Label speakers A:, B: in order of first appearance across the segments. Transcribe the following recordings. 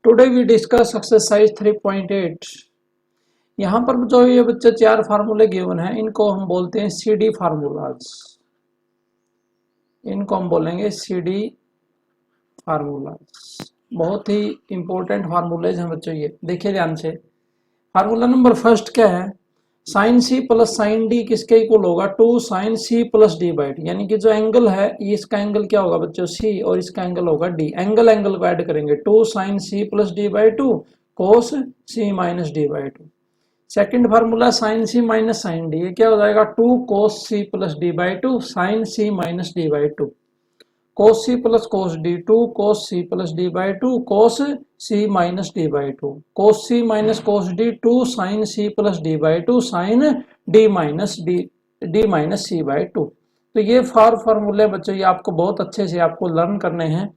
A: Today we discuss exercise 3.8। यहाँ पर जो ये बच्चे चार फार्मूले गिवन हैं इनको हम बोलते हैं सीडी फार्मूलाज। इनको हम बोलेंगे सीडी फार्मूलाज। बहुत ही इंपॉर्टेंट फार्मूलेज हैं बच्चों। ये देखिए ध्यान से। फार्मूला नंबर फर्स्ट क्या है? साइन सी प्लस साइन डी किसके इक्वल होगा? 2 sine C plus D by D. यानी कि जो एंगल है ये इसका एंगल क्या होगा बच्चों? सी, और इसका एंगल होगा डी। एंगल को ऐड करेंगे 2 sine C plus D by 2 cos C minus D by 2। Second formula sine C minus sine D, ये क्या हो जाएगा? 2 cos C plus D by 2 sine C minus D by 2। cos c plus cos d 2 cos c plus d by 2 cos c minus d by 2 cos c minus cos d 2 sin c plus d by 2 sin d minus c by 2। तो ये फार्मूले बच्चों ये आपको बहुत अच्छे से आपको लर्न करने हैं,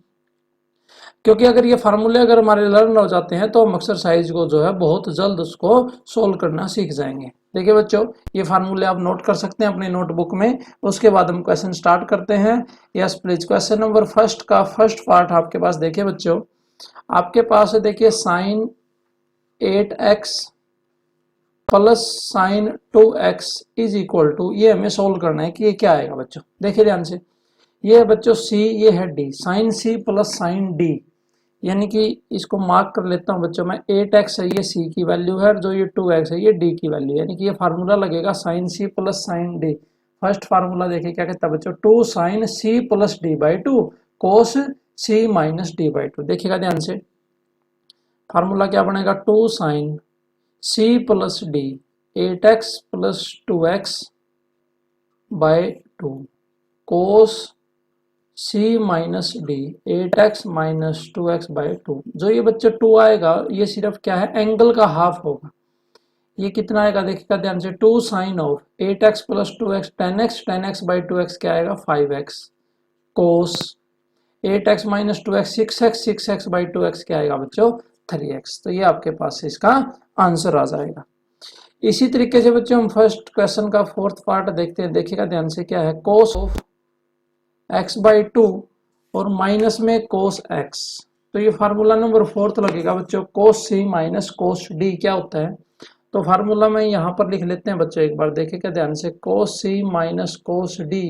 A: क्योंकि अगर ये फार्मूले अगर हमारे लर्न हो जाते हैं तो हम एक्सरसाइज को जो है बहुत जल्द उसको सोल्व करना सीख जाएंगे। देखिए बच्चों, ये फार्मूले आप नोट कर सकते हैं अपनी नोटबुक में। उसके बाद हम क्वेश्चन स्टार्ट करते हैं। Yes please. Question number first का फर्स्ट पार्ट आपके पास देखिए बच्चों, आपके पास है देखिए sine 8x plus sine 2x is equal to, ये हमें सोल्व करना है कि ये क्या आएगा बच्चों। देखिए ध्यान से, ये है बच्चों सी, ये है डी। साइन सी प्लस साइन डी, यानी कि इसको मार्क कर लेता हूं बच्चों मैं। 8x है ये सी की वैल्यू है, और जो ये 2x है ये डी की वैल्यू है। यानी कि ये फार्मूला लगेगा साइन सी plus sine D. First formula देखिए क्या कहता है बच्चों, 2 sine C plus D by 2 cos C minus D by 2। देखिएगा ध्यान से, फार्मूला क्या बनेगा? 2 sine C plus D 8x plus 2x by 2 cos c minus D 8x minus 2x by 2। जो ये बच्चे 2 आएगा ये सिर्फ क्या है? एंगल का हाफ होगा। ये कितना आएगा देखिएगा ध्यान से, 2 sine of 8x plus 2x 10x 10x by 2x क्या आएगा? 5x cos 8x minus 2x 6x 6x by 2x क्या आएगा बच्चों? 3x। तो ये आपके पास इसका आंसर आ जाएगा। इसी तरीके से बच्चों हम फर्स्ट क्वेश्चन का फोर्थ पार्ट देखते हैं। देखिएगा ध्यान से, क्या है? कोस ऑफ x बाई 2 और माइनस में कोस x। तो ये फार्मूला नंबर फोर्थ लगेगा बच्चों, कोस c माइनस कोस d क्या होता है? तो फार्मूला में यहाँ पर लिख लेते हैं बच्चों, एक बार देखिएगा ध्यान से। Cos c minus cos d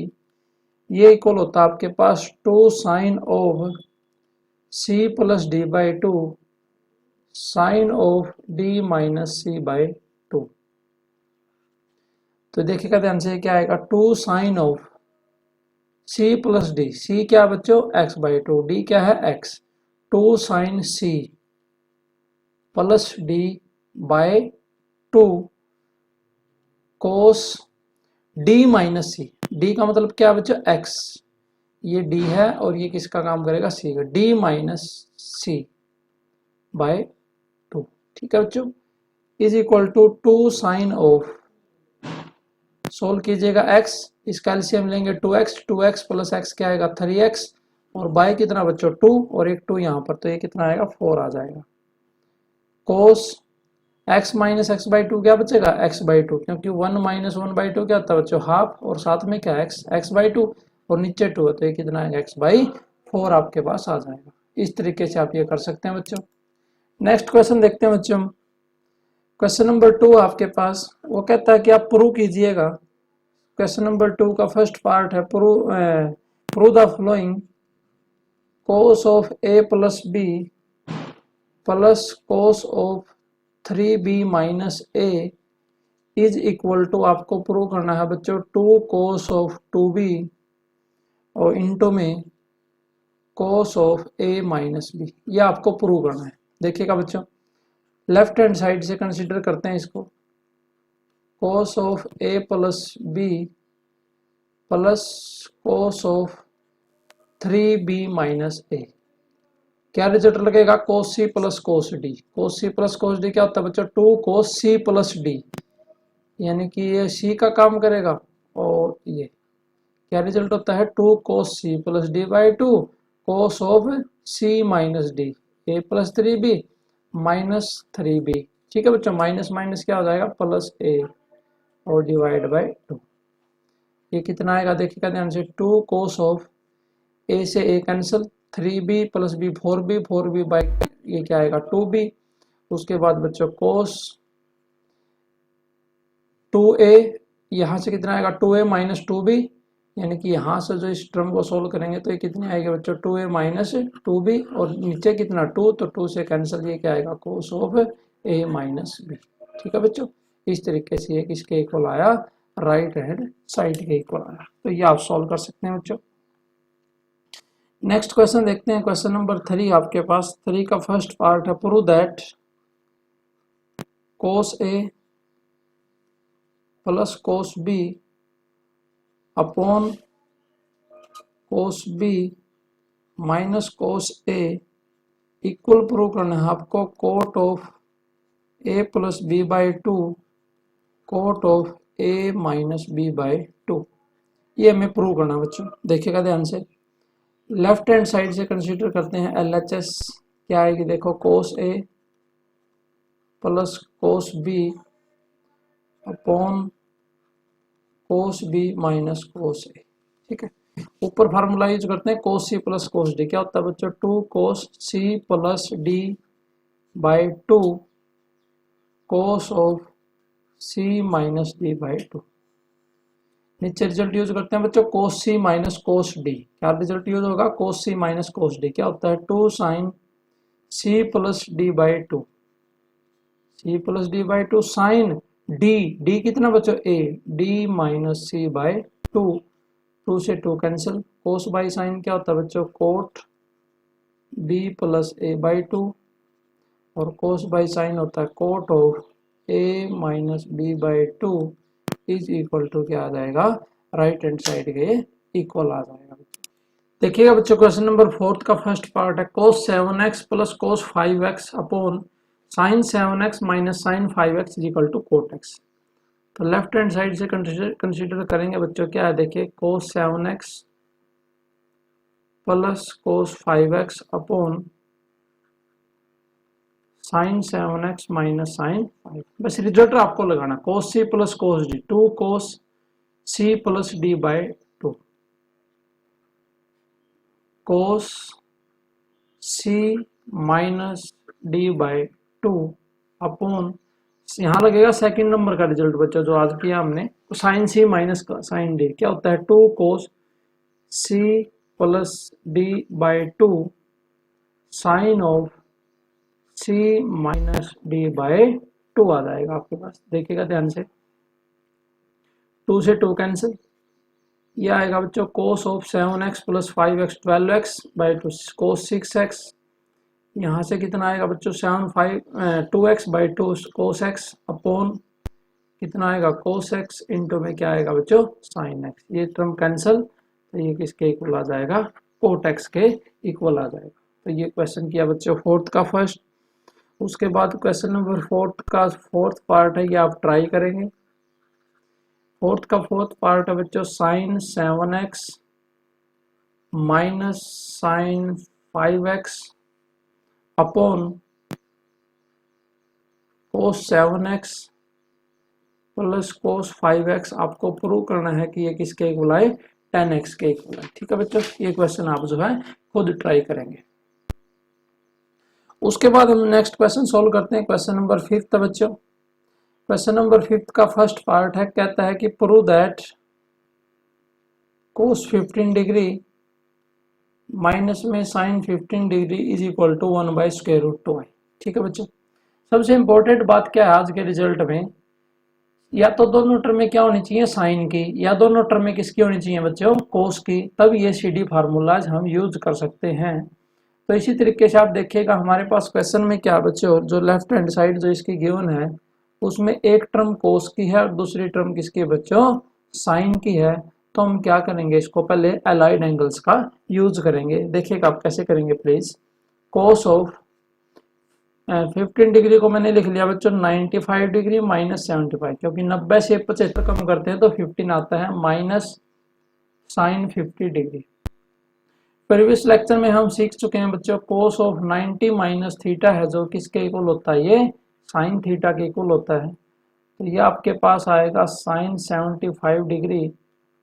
A: ये इक्वल होता है आपके पास 2 sine of c plus d by 2 sine of d minus c by 2। तो देखिएगा ध्यान से क्या आएगा? 2 sine of c plus d, c क्या बच्चों? x बाई 2, डी क्या है? x। 2 sine c plus D by 2 cos d minus c। d का मतलब क्या बच्चों? x। ये d है और ये किसका काम करेगा? c का। d माइनस c बाई 2, ठीक है बच्चों, is equal to 2 sine of, solve कीजिएगा x, इसका एलसीएम लेंगे 2x, 2x प्लस x क्या आएगा? 3x, और बाय कितना बच्चों? 2, और एक 2 यहाँ पर, तो ये कितना आएगा? 4 आ जाएगा। कोस x माइनस x बाई 2 क्या बचेगा? x बाई 2, क्योंकि 1 माइनस 1 बाई 2 क्या होता है बच्चों? हाफ, और साथ में क्या? x बाई 2, और नीचे 2 है, तो ये कितना आएगा? x बाई 4 आपके पास आ जाएगा। इस तरीके से आप ये कर सकते हैं बच्चों। नेक्स्ट क्वेश्चन देखते हैं बच्चों। क्वेश्चन नंबर 2 आपके पास, वो कहता है कि आप प्रूव कीजिएगा। क्वेश्चन नंबर 2 का फर्स्ट पार्ट है prove the following, cos of a plus b plus cos of 3b minus a is equal to, आपको प्रूव करना है बच्चों 2 कोस ऑफ 2b और इंटू में cos of a minus b। ये आपको प्रूव करना है। देखिएगा बच्चों, लेफ्ट हैंड साइड से कंसीडर करते हैं इसको। Cos of a plus b plus cos of 3b minus a, क्या रिजल्ट लगेगा? Cos c plus cos d। Cos c plus cos d क्या होता है बच्चों? 2 कोस c प्लस d, यानी कि ये c का काम करेगा, और ये क्या रिजल्ट होता है? 2 cos c plus d by 2 cos of c minus d a plus 3b minus 3b। ठीक है बच्चों, माइनस माइनस क्या हो जाएगा? प्लस a, और डिवाइड बाई 2। ये कितना आएगा देखिएगा ध्यान से, 2 कोस ऑफ a से a cancel, 3b plus b 4b by ये क्या आएगा 2b। उसके बाद बच्चों कोस 2a, यहाँ से कितना आएगा 2a माइनस 2b, यानी कि यहाँ से जो इस टर्म को सोल्व करेंगे तो ये कितनी आएगी बच्चों 2a माइनस 2b, और नीचे कितना 2, तो 2 से कैंसिल, ये क्या आएगा कोस ऑफ a माइनस b। ठीक है बच्चों, इस तरीके से ये किसके इक्वल आया, राइट हैंड साइड के इक्वल आया। तो ये आप सॉल्व कर सकते हैं बच्चों। नेक्स्ट क्वेश्चन देखते हैं, क्वेश्चन नंबर 3 आपके पास। 3 का फर्स्ट पार्ट है prove that cos a plus cos b upon cos b minus cos a equal prove करना है आपको cot of a plus b by 2 cot of a minus b by 2। ये हमें prove करना है बच्चों। देखिएगा ध्यान से, लेफ्ट हैंड साइड से कंसीडर करते हैं LHS, क्या आएगी देखो कोस a plus cos b upon cos b minus cos a। ठीक है, ऊपर फार्मूला यूज करते हैं कोस c प्लस कोस d, क्या होता है बच्चों 2 cos c plus d by 2 cos of c minus d by 2। नीचे रिजल्ट यूज करते हैं बच्चों कोस c माइनस कोस d, क्या रिजल्ट यूज होगा cos c minus cos d, क्या होता है 2 sine c plus d by 2, c plus d by 2 sine d कितना बच्चों a, d minus c by 2, 2 से 2 कैंसिल, कोस बाई साइन क्या होता है बच्चों cot b plus a by 2, और कोस बाई साइन होता है cot of a minus b by 2 is equal to क्या आ जाएगा, राइट हैंड साइड के इक्वल आ जाएगा। देखिएगा बच्चों क्वेश्चन नंबर 4 का फर्स्ट पार्ट है cos 7x plus cos 5x upon sine 7x minus sine 5x is equal to cot x। तो लेफ्ट हैंड साइड से कंसीडर करेंगे बच्चों, क्या है देखिए cos 7x plus cos 5x upon sine 7x minus sine 5। बस result आपको लगाना cos c plus cos d, 2 cos c plus d by 2 cos c minus d by 2 upon, यहाँ लगेगा सेकंड नंबर का रिजल्ट बच्चों जो आज किया हमने, sine c minus sine d, क्या होता है 2 cos c plus d by 2 sine of c minus d by 2 आ जाएगा आपके पास। देखिएगा ध्यान से, 2 से 2 कैंसिल, ये आएगा बच्चों cos of 7x plus 5x 12x by 2 cos 6x, यहाँ से कितना आएगा बच्चों 2x by 2 cos x upon कितना आएगा कोस x इंटू में क्या आएगा बच्चों साइन x, ये टर्म कैंसिल, तो ये किसके इक्वल आ जाएगा कोट x के इक्वल आ जाएगा। तो ये क्वेश्चन किया बच्चों 4th का फर्स्ट। उसके बाद क्वेश्चन नंबर 4 का 4th पार्ट है, ये आप ट्राई करेंगे। 4th का 4th पार्ट है बच्चों sine 7x minus sine 5x upon cos 7x plus cos 5x। आपको प्रूव करना है कि ये किसके इक्वल है 10x के इक्वल है। ठीक है बच्चों, ये क्वेश्चन आप जो है खुद ट्राई करेंगे। उसके बाद हम नेक्स्ट क्वेश्चन सॉल्व करते हैं, क्वेश्चन नंबर 5 बच्चों। क्वेश्चन नंबर 5 का फर्स्ट पार्ट है, कहता है कि prove that cos 15 degree minus में sine 15 degree is equal to 1 by square root 2i। ठीक है बच्चों, सबसे इंपॉर्टेंट बात क्या है आज के रिजल्ट में, या तो दोनों टर्में क्या होनी चाहिए साइन की, या दोनों टर्में किसकी होनी चाहिए बच्चों कोस की, तब ये CD फार्मूलाज हम यूज कर सकते हैं। तो इसी तरीके से आप देखिएगा हमारे पास क्वेश्चन में क्या बच्चों, जो लेफ्ट हैंड साइड जो इसकी गिवन है उसमें एक टर्म कोस की है और दूसरी टर्म किसकी है बच्चों साइन की है। तो हम क्या करेंगे, इसको पहले अलाइड एंगल्स का यूज करेंगे। देखिएगा आप कैसे करेंगे प्लीज। कोस ऑफ 15 डिग्री को मैंने लिख लिया बच्चों 95 डिग्री माइनस 75, क्योंकि 90 से 75 कम करते हैं तो 15 आता है, minus sine 50 degree. Previous lecture में हम सीख चुके हैं बच्चों कोस ऑफ 90 माइनस थीटा है जो किसके इक्वल होता है, ये साइन थीटा के इक्वल होता है। तो ये आपके पास आएगा साइन 75 डिग्री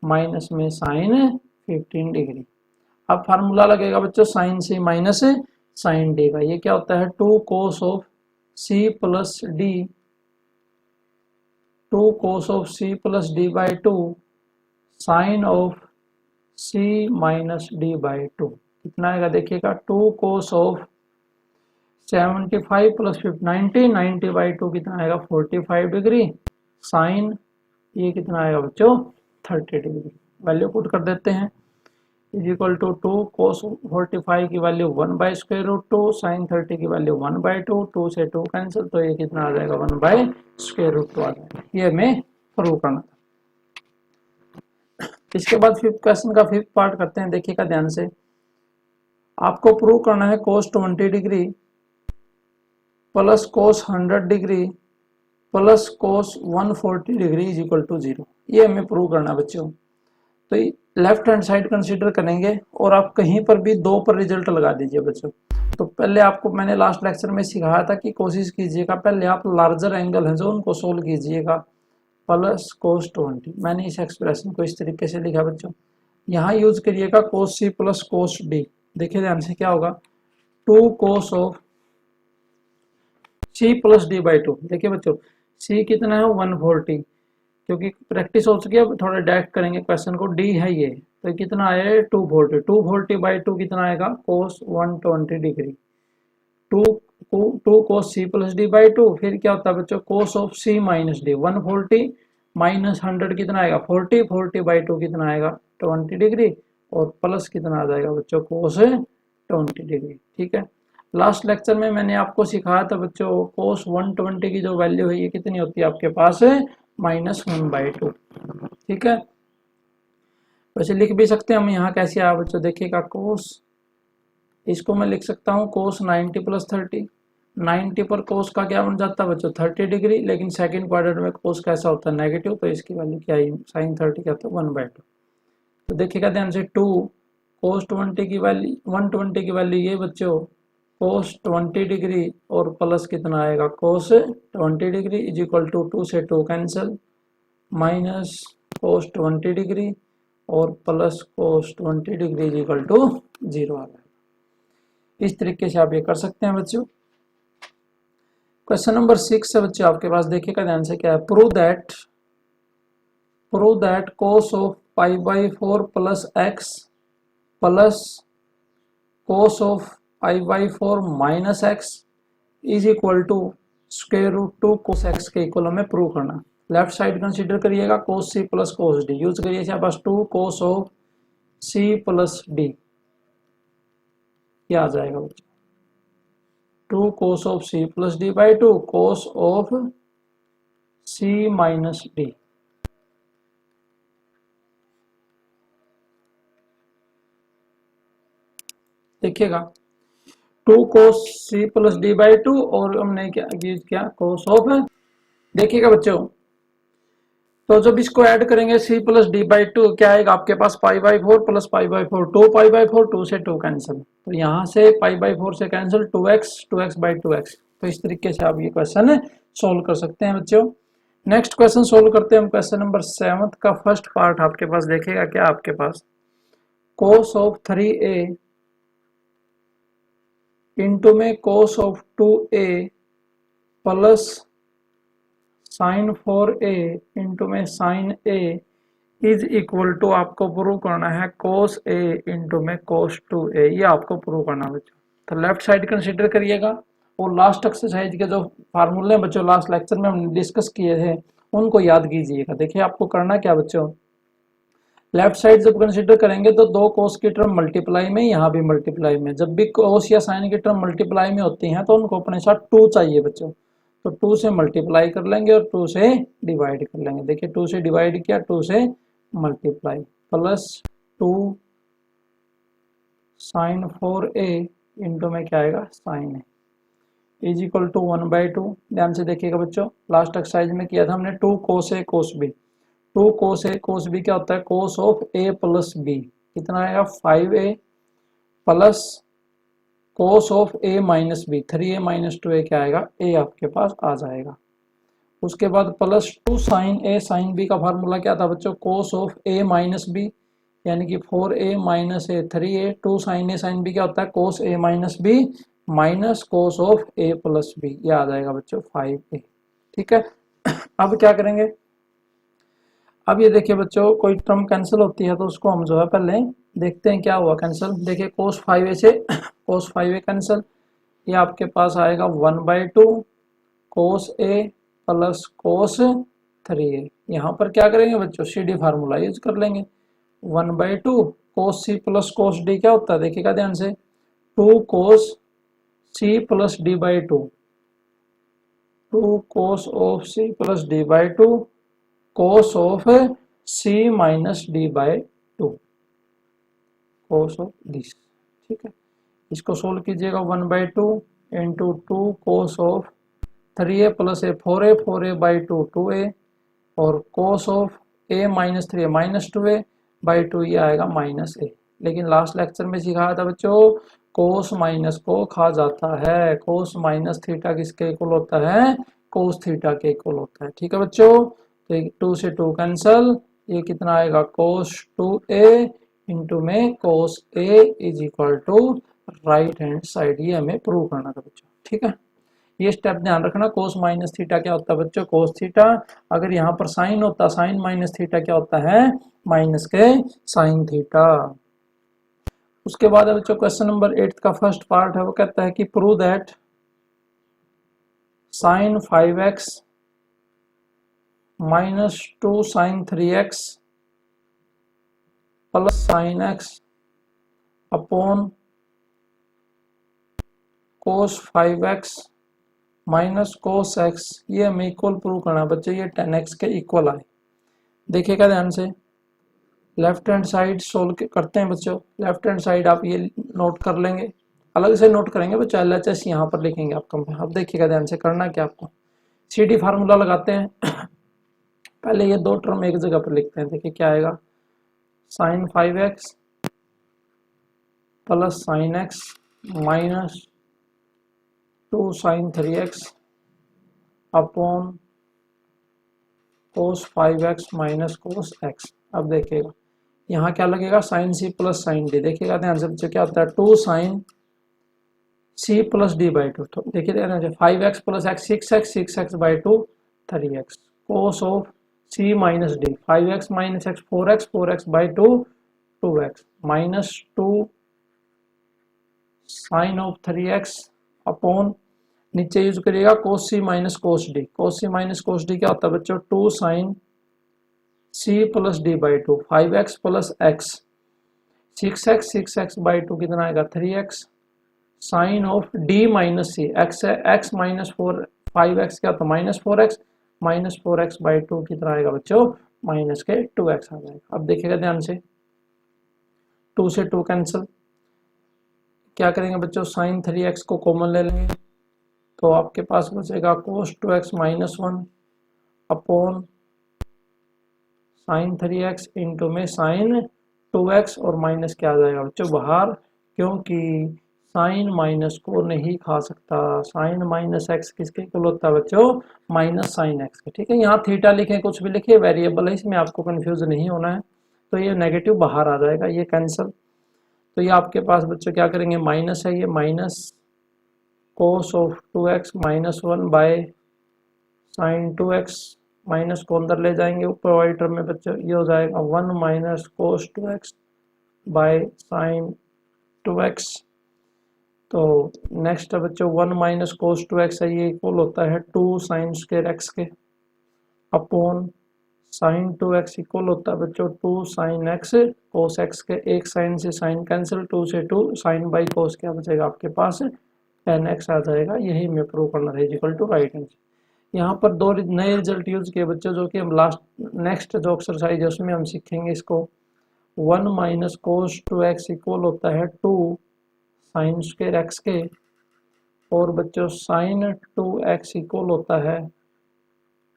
A: माइनस में साइन 15 डिग्री। अब फार्मूला लगेगा बच्चों साइन सी माइनस साइन डी का, ये क्या होता है 2 cos of C plus d, 2 cos of C plus D by 2 sine of C minus D by 2, कितना आएगा देखिएगा 2 cos ऑफ 75 प्लस 90, 90 बाई 2 कितना आएगा 45 डिग्री, साइन ये कितना आएगा बच्चों 30 डिग्री। वैल्यू पुट कर देते हैं, इज इक्वल टू 2 cos 45 की value 1 by square root 2, sine 30 की वैल्यू 1 बाई 2, 2 से 2 कैंसिल, तो ये कितना आ जाएगा 1 बाई स्क्वायर रूट 2 आ जाएगा। ये हमें प्रूव करना था। इसके बाद फिफ्थ क्वेश्चन का फिफ्थ पार्ट करते हैं, देखिएगा ध्यान से। आपको प्रूव करना है cos 20 degree plus cos 100 degree plus cos 140 degree is equal to 0, ये हमें प्रूव करना है बच्चों। तो लेफ्ट हैंड साइड कंसीडर करेंगे और आप कहीं पर भी 2 पर रिजल्ट लगा दीजिए बच्चों। तो पहले आपको मैंने लास्ट लेक्चर में सिखाया था कि कोशिश कीजिएगा पहले आप लार्जर एंगल है जो उनको सोल्व कीजिएगा, प्लस cos 20, मैंने इस एक्सप्रेशन को इस तरीके से लिखा बच्चों। यहाँ यूज करिएगा cos c plus cos d, देखिए ध्यान से क्या होगा 2 cos of c plus d by 2, देखिए बच्चों c कितना है 140, क्योंकि प्रैक्टिस हो चुकी है, अब थोड़ा डायरेक्ट करेंगे क्वेश्चन को, d है ये, तो कितना आया 240, 240 बाई 2 कितना आएगा cos 120 degree, 2 cos c plus d by 2, फिर क्या होता है बच्चों cos of c minus d, 140 minus 100 कितना आएगा 40, 40 बाई 2 कितना आएगा 20 डिग्री, और प्लस कितना आ जाएगा बच्चों cos 20 डिग्री। ठीक है, लास्ट लेक्चर में मैंने आपको सिखाया था बच्चों cos 120 की जो वैल्यू है ये कितनी होती है आपके पास -1/2। ठीक है, वैसे लिख भी सकते हैं हम, यहाँ कैसे आया बच्चों देखिएगा cos, इसको मैं लिख सकता हूँ cos 90 प्लस 30, 90 पर cos का क्या बन जाता है बच्चों 30 डिग्री, लेकिन सेकंड क्वाड्रेंट में cos कैसा होता है नेगेटिव, तो इसकी वैल्यू क्या है sin 30 क्या होता है 1/2। तो देखिएगा ध्यान से 2 cos 20 की वैल्यू 120 की वैल्यू ये बच्चों cos 20 डिग्री और प्लस कितना आएगा cos 20 degree is equal to 2 से 2 कैंसिल, माइनस cos 20 डिग्री और plus cos 20 degree is equal to 0 आ जाएगा। इस तरीके से आप ये कर सकते हैं बच्चों। क्वेश्चन नंबर 6 है बच्चों आपके पास, देखिएगा ध्यान से क्या है, prove that cos of π/4 plus x plus cos of π/4 minus x is equal to square root 2 cos x के इक्वल हमें प्रूव करना। लेफ्ट साइड कंसीडर करिएगा cos c plus cos d, use करिए इसके पास 2 cos of c plus d, क्या आ जाएगा बच्चों 2 cos of c plus d by 2 cos of c minus d। देखिएगा 2 cos c plus d by 2 और हमने क्या यूज किया cos ऑफ, देखिएगा बच्चों तो जब इसको ऐड करेंगे c प्लस d बाई 2 क्या आएगा आपके पास π/4 प्लस π/4, 2 π/4 2 से 2 कैंसिल, तो यहाँ से π/4 से कैंसिल 2x बाई 2x। तो इस तरीके से आप ये क्वेश्चन सोल्व कर सकते हैं बच्चों। नेक्स्ट क्वेश्चन सोल्व करते हैं हम, क्वेश्चन नंबर 7 का फर्स्ट पार्ट आपके पास देखिएगा क्या आपके पास cos ऑफ 3a इंटू में cos of 2a plus sine 4a into में sine a is equal to आपको प्रूव करना है cos a इंटू में cos 2a, ये आपको प्रूव करना है बच्चों। तो लेफ्ट साइड कंसीडर करिएगा और लास्ट एक्सरसाइज के जो फार्मूले बच्चों लास्ट लेक्चर में हमने डिस्कस किए थे उनको याद कीजिएगा। देखिए आपको करना क्या बच्चों, लेफ्ट साइड जब कंसीडर करेंगे तो 2 cos की टर्म मल्टीप्लाई में, यहाँ भी मल्टीप्लाई में, जब भी cos या साइन की टर्म मल्टीप्लाई में होती हैं तो उनको अपने साथ 2 चाहिए बच्चों, तो 2 से मल्टीप्लाई कर लेंगे और 2 से डिवाइड कर लेंगे। देखिए 2 से डिवाइड किया 2 से multiply, plus 2 sign 4a into में क्या आएगा sine a is equal to 1/2। ध्यान से देखिएगा बच्चों, लास्ट एक्सरसाइज में किया था हमने 2 cos a cos b, 2 cos a cos b क्या होता है cos of a plus b, कितना आएगा 5a plus cos of a minus b, 3a minus 2a क्या आएगा a आपके पास आ जाएगा। उसके बाद plus 2 sine a sine b का फार्मूला क्या था बच्चों cos of a minus b यानी कि 4a minus a 3a, 2 sine a sine b क्या होता है cos a minus b minus cos of A plus b, ये आ जाएगा बच्चों 5a। ठीक है, अब क्या करेंगे, अब ये देखिए बच्चों कोई टर्म कैंसिल होती है तो उसको हम जो है पहले देखते हैं क्या हुआ कैंसिल। देखिए कोस 5a से कोस 5a कैंसिल, ये आपके पास आएगा 1/2 कोस ए प्लस कोस 3a। यहाँ पर क्या करेंगे बच्चों CD फार्मूला यूज कर लेंगे। 1/2 कोस सी प्लस कोस डी क्या होता है देखिएगा ध्यान से, 2 cos C plus D by 2, 2 cos of C plus D by 2 cos of C minus D by 2, cos of this. ठीक है, इसको सोल्व कीजिएगा 1/2 into 2 cos of 3a plus a 4a, 4a by 2 2a, और cos of a minus 3a minus 2a by 2, ये आएगा minus a। लेकिन last lecture में सिखाया था बच्चों कोस माइनस को खा जाता है, कोस माइनस थीटा किसके इक्वल होता है, कोस थीटा के इक्वल होता है। ठीक है बच्चों, तो 2 से 2 कैंसल, ये कितना आएगा कोस 2a इंटू में cos a is equal to right hand side, ये हमें प्रूव करना था बच्चों। ठीक है, ये स्टेप ध्यान रखना, कोस माइनस थीटा क्या होता है बच्चों कोस थीटा, अगर यहाँ पर साइन होता साइन माइनस थीटा क्या होता है माइनस के साइन थीटा। उसके बाद बच्चों क्वेश्चन नंबर 8 का फर्स्ट पार्ट है, वो कहता है कि prove that sine 5x minus 2 sine 3x plus sine x upon cos 5x minus cos x, ये हमें इक्वल प्रूव करना है बच्चे, ये 10x के इक्वल आए। देखिएगा ध्यान से, लेफ्ट हैंड साइड सोल्व करते हैं बच्चों, लेफ्ट हैंड साइड आप ये नोट कर लेंगे, अलग से नोट करेंगे बच्चों, LHS यहाँ पर लिखेंगे आपको। अब देखिएगा ध्यान से, करना क्या आपको, CD फार्मूला लगाते हैं पहले ये दो टर्म एक जगह पर लिखते हैं। देखिए क्या आएगा, sine 5x plus sine x minus 2 sine 3x upon cos 5x minus cos x। अब देखिएगा यहाँ क्या लगेगा, साइन सी प्लस साइन डी। देखिएगा ध्यान से बच्चों क्या होता है 2 sine C plus D by 2, तो देखिए ध्यान से 5x plus x 6x, 6x by 2 3x, cos of C minus d 5x minus x 4x, 4x by 2 2x, minus 2 sine of 3x upon नीचे यूज करिएगा कोस सी minus cos d, cos सी minus cos d क्या होता है बच्चों 2 sine C plus D by 2, 5x plus x 6x, 6x by 2 कितना आएगा 3x, sine of D minus c x है x minus 4, 5x क्या होता है minus 4x, minus 4x by 2 कितना आएगा बच्चों माइनस के 2x आ जाएगा। अब देखिएगा ध्यान से 2 से 2 कैंसिल, क्या करेंगे बच्चों साइन 3x को कॉमन ले लेंगे, तो आपके पास बचेगा कोस 2x minus 1 upon sine 3x into में साइन 2x, और माइनस क्या आ जाएगा बच्चों बाहर, क्योंकि साइन माइनस को नहीं खा सकता, साइन माइनस x किसके इक्वल होता है बच्चों माइनस साइन x के। ठीक है, यहाँ थीटा लिखें कुछ भी लिखिए, वेरिएबल है इसमें आपको कंफ्यूज नहीं होना है, तो ये नेगेटिव बाहर आ जाएगा, ये कैंसिल, तो ये आपके पास बच्चों क्या करेंगे माइनस है, ये minus cos of 2x minus 1 by sine 2x, minus को अंदर ले जाएंगे ऊपर वाली टर्म में बच्चों, ये हो जाएगा 1 minus cos 2x by sine 2x। तो नेक्स्ट है बच्चों 1 माइनस कोस 2x है, ये इक्वल होता है 2 साइन स्क्वायर x के अपॉन साइन 2x इक्वल होता है बच्चों 2 साइन x कोस x के, एक साइन से साइन कैंसिल, 2 से 2 साइन बाई कोस क्या बचेगा आपके पास 10x आ जाएगा, यही मैं प्रूव करना था इक्वल टू राइट हैंड। यहाँ पर दो नए रिजल्ट यूज किए बच्चों, जो कि हम लास्ट नेक्स्ट जो एक्सरसाइज है उसमें हम सीखेंगे इसको। 1 माइनस कोस 2x इक्वल होता है 2 साइन स्क्वायर x के, और बच्चों साइन 2x इक्वल होता है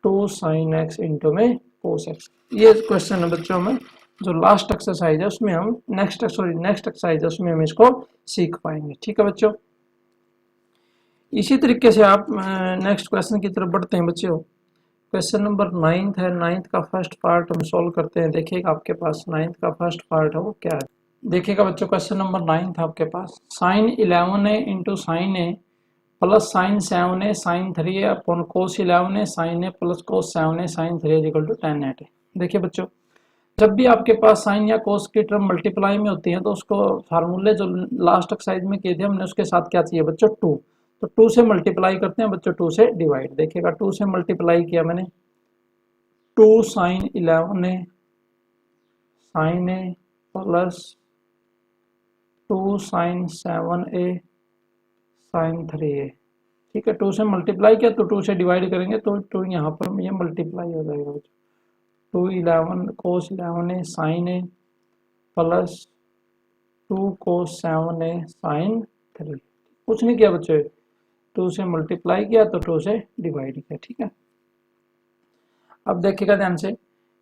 A: 2 साइन x इंटू में कोस x। ये क्वेश्चन है बच्चों में जो लास्ट एक्सरसाइज है उसमें हम नेक्स्ट एक्सरसाइज है उसमें हम इसको सीख पाएंगे। ठीक है बच्चों, इसी तरीके से आप नेक्स्ट क्वेश्चन की तरफ बढ़ते हैं बच्चों। क्वेश्चन नंबर 9 है। 9 का फर्स्ट पार्ट हम सॉल्व करते हैं। देखिएगा आपके पास 9 का फर्स्ट पार्ट है वो क्या है। देखिएगा बच्चों, क्वेश्चन नंबर 9 था आपके पास। Sine 11 a into sine a plus sine 7 a sine 3 a upon cos 11 a sine a plus cos 7 a sine 3 equal to tan 8 a. देखिए बच्चों, जब भी आपके पास साइन या कोस की टर्म मल्टीप्लाई में होती है तो उसको फार्मूले जो लास्ट एक्सरसाइज में किए थे हमने उसके साथ क्या चाहिए बच्चों 2। तो 2 से मल्टीप्लाई करते हैं बच्चों, 2 से डिवाइड। देखिएगा 2 से मल्टीप्लाई किया मैंने, 2 sign 11 a sine a plus 2 sign 7 a sine 3 ए। ठीक है, 2 से मल्टीप्लाई किया तो 2 से डिवाइड करेंगे तो 2 यहाँ पर ये मल्टीप्लाई हो जाएगा बच्चों। 2 11 कोस 11 a sine a plus 2 cos 7 a sine 3। कुछ नहीं किया बच्चों, 2 से मल्टीप्लाई किया तो 2 से डिवाइड किया। ठीक है, अब देखिएगा ध्यान से,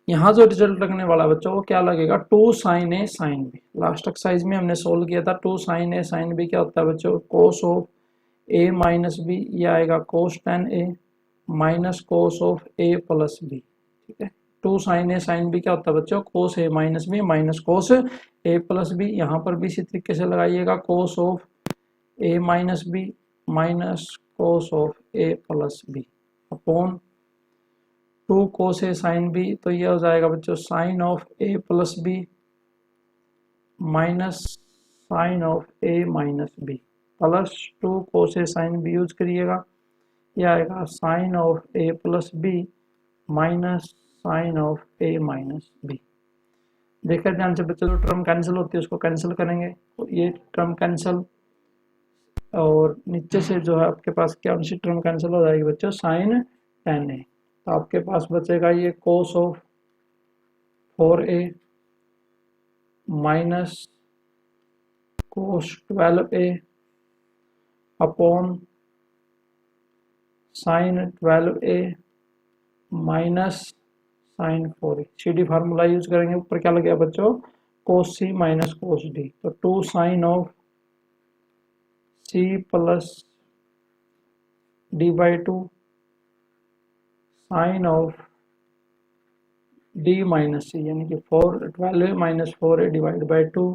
A: यहाँ जो रिजल्ट लगने वाला बच्चों वो क्या लगेगा 2 sine a sine B. Last exercise में हमने सोल्व किया था 2 साइन ए साइन बी क्या होता है बच्चों, cos of a minus b, ये आएगा cos tan a minus cos of A plus b. ठीक है, 2 साइन ए साइन बी क्या होता है बच्चों, cos a minus b minus cos A plus b. यहाँ पर भी इसी तरीके से लगाइएगा, cos of a minus b minus cos of A plus b upon 2 cos a sine b. तो ये हो जाएगा बच्चों sine of A plus b minus sine of a minus b plus 2 cos a sine b use करिएगा, ये आएगा sine of A plus b minus sine of a minus b. देखिए ध्यान से बच्चों, जो टर्म कैंसिल होती है उसको कैंसिल करेंगे तो ये टर्म कैंसिल, और नीचे से जो है आपके पास क्या सी टर्म कैंसिल हो जाएगी बच्चों, साइन tan ए। तो आपके पास बचेगा ये cos of 4a minus cos 12a upon sine 12a minus sine 4a। CD formula use करेंगे, ऊपर क्या लगेगा बच्चों, कोस सी माइनस कोस डी। तो 2 sine of C plus D by 2 sine of D minus C, यानी कि 12 minus 4a divide by 2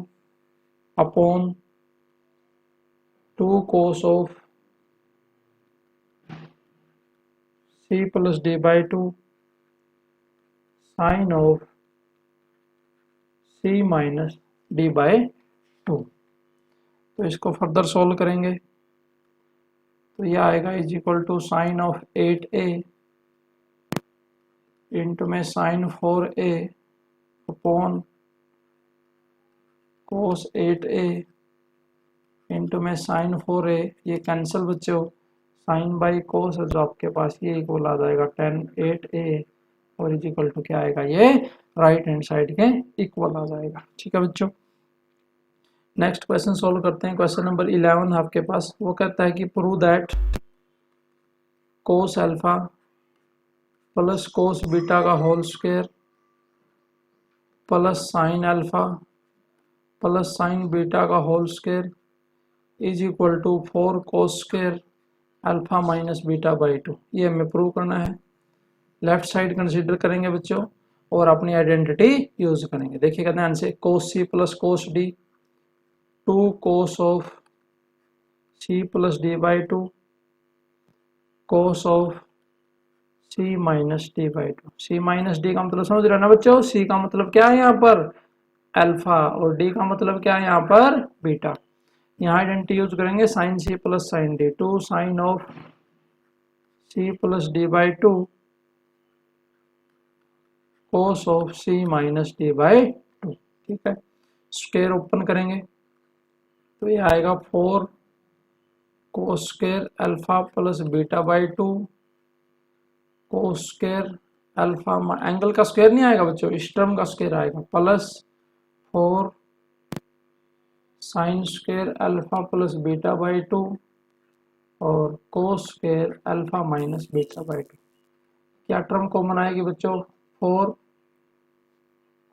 A: upon 2 cos of C plus D by 2 sine of C minus D by 2। तो इसको further solve करेंगे तो यह आएगा is equal to sine of 8a into में sine 4a upon cos 8a into में sine 4a। ये cancel बच्चों, साइन बाई कोस है जो आपके पास, ये इक्वल आ जाएगा tan 8a और इज इक्वल टू क्या आएगा, ये राइट हैंड साइड के इक्वल आ जाएगा। ठीक है बच्चों, नेक्स्ट क्वेश्चन सॉल्व करते हैं। क्वेश्चन नंबर 11 है आपके पास। वो कहता है कि prove that cos alpha plus cos beta का whole square plus sine alpha plus sine beta का whole square is equal to 4 cos square alpha minus beta by 2। ये हमें प्रूव करना है। लेफ्ट साइड कंसीडर करेंगे बच्चों और अपनी आइडेंटिटी यूज करेंगे। देखिएगा ध्यान से, cos C plus cos D, 2 cos of C plus D by 2 cos of C minus D by 2। C minus D का मतलब समझ रहे ना बच्चों, सी का मतलब क्या है यहाँ पर अल्फा और डी का मतलब क्या है यहाँ पर बीटा। यहाँ आइडेंटिटी यूज करेंगे, sine C plus sine d, 2 sine of C plus D by 2 cos of C minus D by 2। ठीक है, स्क्वायर ओपन करेंगे तो ये आएगा 4 cos square alpha plus beta by 2 cos square alpha, angle का स्क्वायर नहीं आएगा बच्चों, इस टर्म का स्क्वायर आएगा, plus 4 sine square alpha plus beta by 2 और cos square alpha minus beta by 2। क्या टर्म कॉमन आएगी बच्चों, 4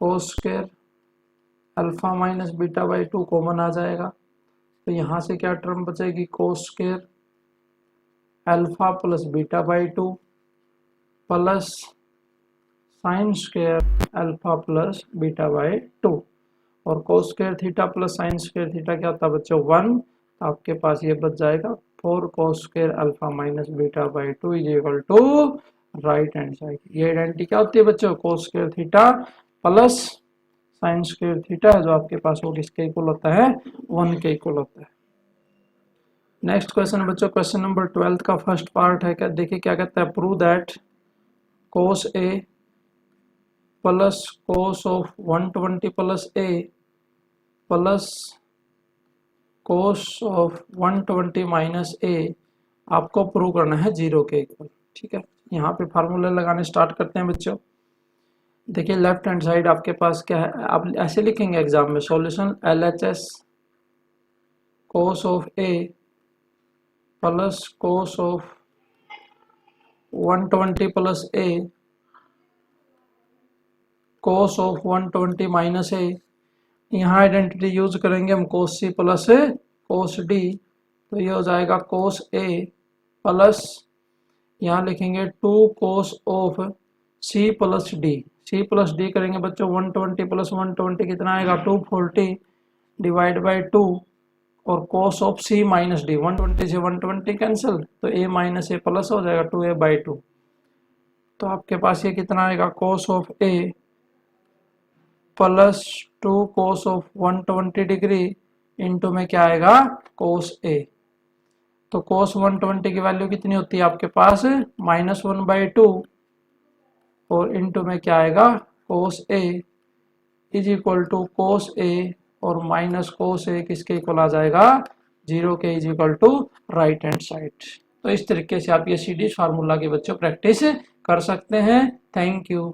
A: cos square alpha minus beta by 2 common आ जाएगा। तो यहाँ से क्या टर्म बचेगी, cos square alpha plus beta by 2 plus sine square alpha plus beta by 2, और cos square theta plus sine square theta क्या होता है बच्चों 1, तो आपके पास ये बच जाएगा 4 cos square alpha minus beta by 2 is equal to right hand side. ये आइडेंटिटी क्या होती है बच्चों, cos square theta plus sine square theta है जो आपके पास वो किसके इक्वल होता है, 1 के इक्वल होता है। नेक्स्ट क्वेश्चन बच्चों, क्वेश्चन नंबर 12 का फर्स्ट पार्ट है, क्या देखिए क्या कहता है, prove that cos A plus cos of 120 plus A plus cos of 120 minus A आपको प्रूव करना है 0 के इक्वल। ठीक है, यहाँ पे फार्मूले लगाने स्टार्ट करते हैं बच्चों। देखिए लेफ्ट हैंड साइड आपके पास क्या है, आप ऐसे लिखेंगे एग्जाम में, solution LHS cos of A plus cos of 120 plus A cos of 120 minus A. यहाँ आइडेंटिटी यूज करेंगे हम कोस सी प्लस कोस डी, तो ये हो जाएगा कोस ए प्लस यहाँ लिखेंगे 2 cos of C plus d. C plus d करेंगे बच्चों 120 प्लस 120 कितना आएगा 240 डिवाइड बाई 2, और cos of C minus d 120 से 120 कैंसिल, तो ए माइनस ए प्लस हो जाएगा 2a बाई 2। तो आपके पास ये कितना आएगा कोस of A plus 2 cos of 120 degree into में क्या आएगा कोस ए। तो कोस 120 की वैल्यू कितनी होती है आपके पास -1 बाई 2, और इंटू में क्या आएगा कोस ए इज इक्वल टू कोस ए और माइनस कोस ए किसके इक्वल आ जाएगा 0 के is equal to right hand side. तो इस तरीके से आप ये सीरीज फार्मूला के बच्चों प्रैक्टिस कर सकते हैं। Thank you.